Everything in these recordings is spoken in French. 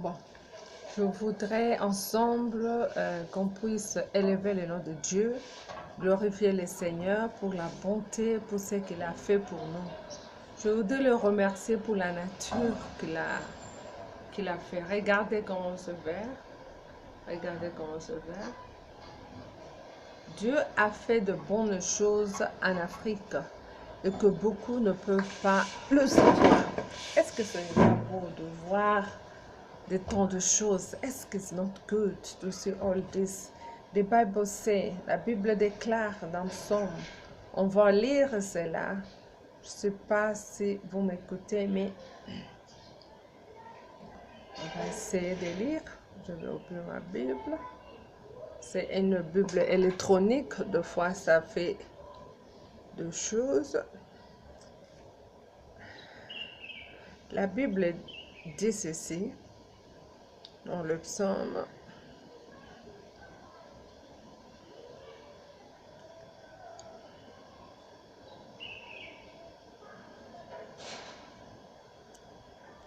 Bon, je voudrais ensemble qu'on puisse élever le nom de Dieu, glorifier le Seigneur pour la bonté, pour ce qu'il a fait pour nous. Je voudrais le remercier pour la nature qu'il a fait. Regardez comment ce verre, regardez comment ce verre. Dieu a fait de bonnes choses en Afrique et que beaucoup ne peuvent pas le savoir. Est-ce que ce n'est pas beau de voir de tant de choses? Est-ce que c'est not good to see all this? The Bible say, la Bible déclare dans Psaume, on va lire cela. Je ne sais pas si vous m'écoutez, mais on va essayer de lire. Je vais ouvrir ma Bible. C'est une Bible électronique, deux fois ça fait deux choses. La Bible dit ceci, dans le psaume.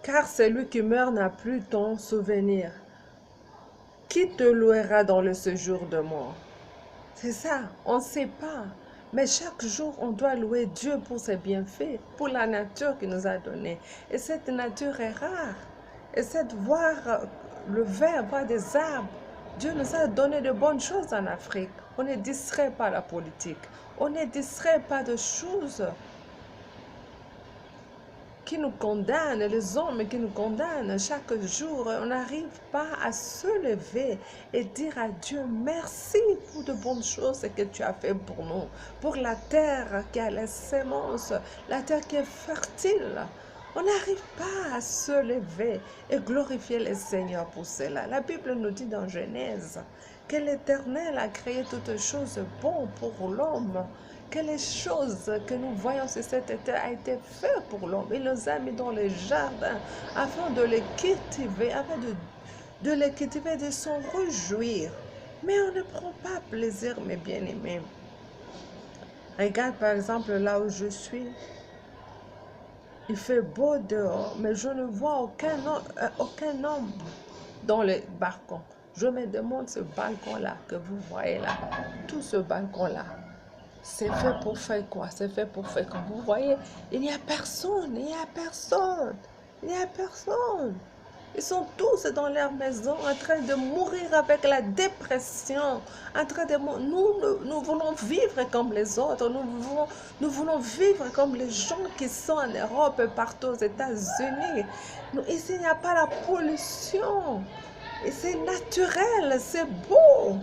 Car celui qui meurt n'a plus ton souvenir. Qui te louera dans le séjour de mort? C'est ça, on ne sait pas. Mais chaque jour, on doit louer Dieu pour ses bienfaits, pour la nature qu'il nous a donnée. Et cette nature est rare. Et cette voir le vert, voir des arbres. Dieu nous a donné de bonnes choses en Afrique. On n'est distrait par la politique. On n'est distrait par de choses qui nous condamnent, les hommes qui nous condamnent chaque jour. On n'arrive pas à se lever et dire à Dieu merci pour de bonnes choses que tu as fait pour nous, pour la terre qui a les semences, la terre qui est fertile. On n'arrive pas à se lever et glorifier le Seigneur pour cela. La Bible nous dit dans Genèse que l'Éternel a créé toutes choses bonnes pour l'homme, que les choses que nous voyons sur cette terre a été fait pour l'homme. Il nous a mis dans les jardins afin de les cultiver, afin de les cultiver, de s'en réjouir. Mais on ne prend pas plaisir, mes bien-aimés. Regarde par exemple là où je suis. Il fait beau dehors, mais je ne vois aucun homme dans le balcon. Je me demande ce balcon-là que vous voyez là, tout ce balcon-là. C'est fait pour faire quoi? C'est fait pour faire quoi? Vous voyez, il n'y a personne, il n'y a personne, il n'y a personne. Ils sont tous dans leur maison en train de mourir avec la dépression, en train de nous voulons vivre comme les autres, nous voulons vivre comme les gens qui sont en Europe et partout aux États-Unis. Ici, il n'y a pas la pollution. Et c'est naturel, c'est beau.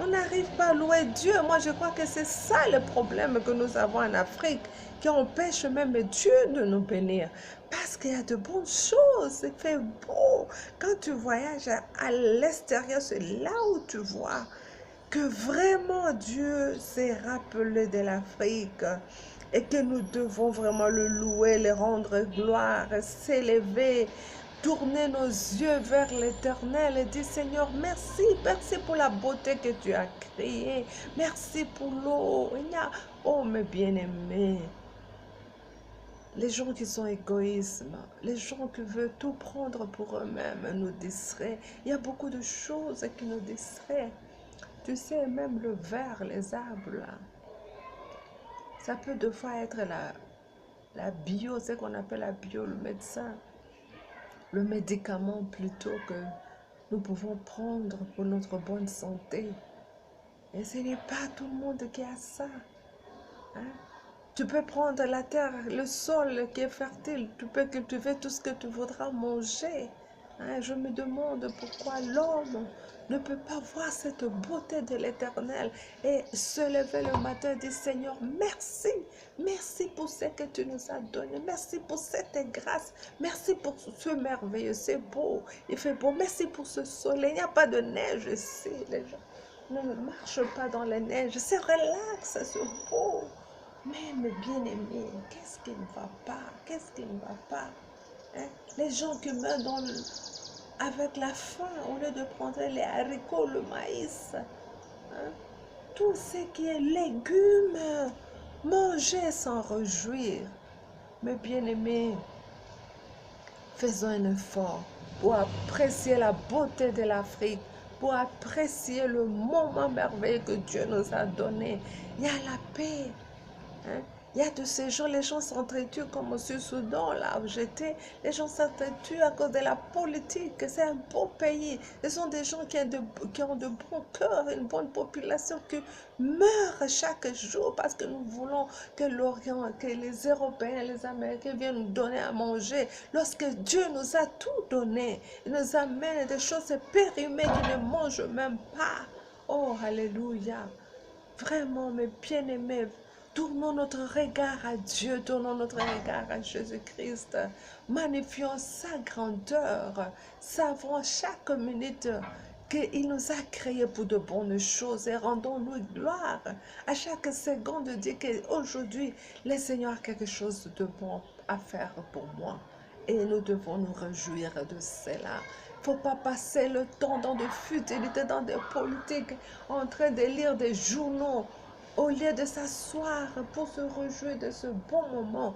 On n'arrive pas à louer Dieu. Moi, je crois que c'est ça le problème que nous avons en Afrique, qui empêche même Dieu de nous bénir. Parce qu'il y a de bonnes choses, c'est fait beau. Quand tu voyages à l'extérieur, c'est là où tu vois que vraiment Dieu s'est rappelé de l'Afrique et que nous devons vraiment le louer, le rendre gloire, s'élever, tourner nos yeux vers l'Éternel et dire Seigneur, merci, merci pour la beauté que tu as créée, merci pour l'eau. Oh mes bien-aimés, les gens qui sont égoïstes, les gens qui veulent tout prendre pour eux-mêmes nous distraient. Il y a beaucoup de choses qui nous distraient. Tu sais, même le verre, les arbres, là, ça peut deux fois être la bio, ce qu'on appelle la bio, le médecin, le médicament plutôt que nous pouvons prendre pour notre bonne santé. Et ce n'est pas tout le monde qui a ça. Hein? Tu peux prendre la terre, le sol qui est fertile, tu peux cultiver tout ce que tu voudras manger. Hein? Je me demande pourquoi l'homme ne peut pas voir cette beauté de l'Éternel et se lever le matin et dire Seigneur, merci, merci pour ce que tu nous as donné, merci pour cette grâce, merci pour ce merveilleux, c'est beau, il fait beau, merci pour ce soleil, il n'y a pas de neige ici, les gens ne marchent pas dans la neige, c'est relax, c'est beau. Mais mes bien-aimés, qu'est-ce qui ne va pas? Qu'est-ce qui ne va pas? Hein? Les gens qui meurent avec la faim au lieu de prendre les haricots, le maïs, hein? Tout ce qui est légumes, manger sans réjouir. Mes bien-aimés, faisons un effort. pour apprécier la beauté de l'Afrique, pour apprécier le moment merveilleux que Dieu nous a donné. Il y a la paix. Hein? Il y a de ces jours, les gens s'entretuent comme au Sud-Soudan, là où j'étais. Les gens s'entretuent à cause de la politique. C'est un beau pays. Ce sont des gens qui ont de bons cœurs, une bonne population qui meurt chaque jour parce que nous voulons que l'Orient, que les Européens, les Américains viennent nous donner à manger. Lorsque Dieu nous a tout donné, il nous amène des choses périmées qui ne mangent même pas. Oh, alléluia. Vraiment, mes bien-aimés, tournons notre regard à Dieu, tournons notre regard à Jésus-Christ, magnifions sa grandeur, savons chaque minute qu'il nous a créés pour de bonnes choses et rendons-lui gloire à chaque seconde. Dire qu'aujourd'hui, le Seigneur a quelque chose de bon à faire pour moi. Et nous devons nous réjouir de cela. Il ne faut pas passer le temps dans des futilités, dans des politiques, en train de lire des journaux, au lieu de s'asseoir pour se réjouir de ce bon moment.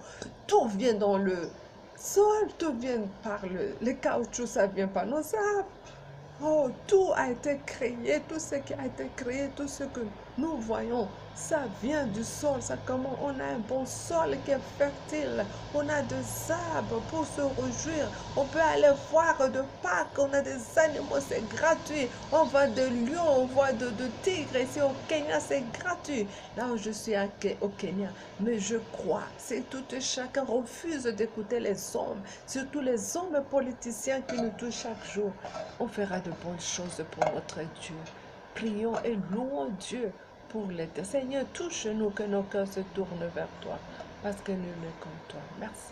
Tout vient dans le sol, tout vient par le caoutchouc, ça vient par nos arbres. Oh, tout a été créé, tout ce qui a été créé, tout ce que nous voyons, ça vient du sol. Ça, comment on a un bon sol qui est fertile, on a des arbres pour se réjouir, on peut aller voir de Pâques, on a des animaux, c'est gratuit. On voit de lions, on voit de tigres ici au Kenya, c'est gratuit. Là où je suis au Kenya, mais je crois, c'est tout chacun refuse d'écouter les hommes, surtout les hommes politiciens qui nous touchent chaque jour. On fera de bonnes choses pour notre Dieu. Prions et louons Dieu pour l'aide. Seigneur, touche-nous que nos cœurs se tournent vers toi, parce que nul n'est comme toi. Merci.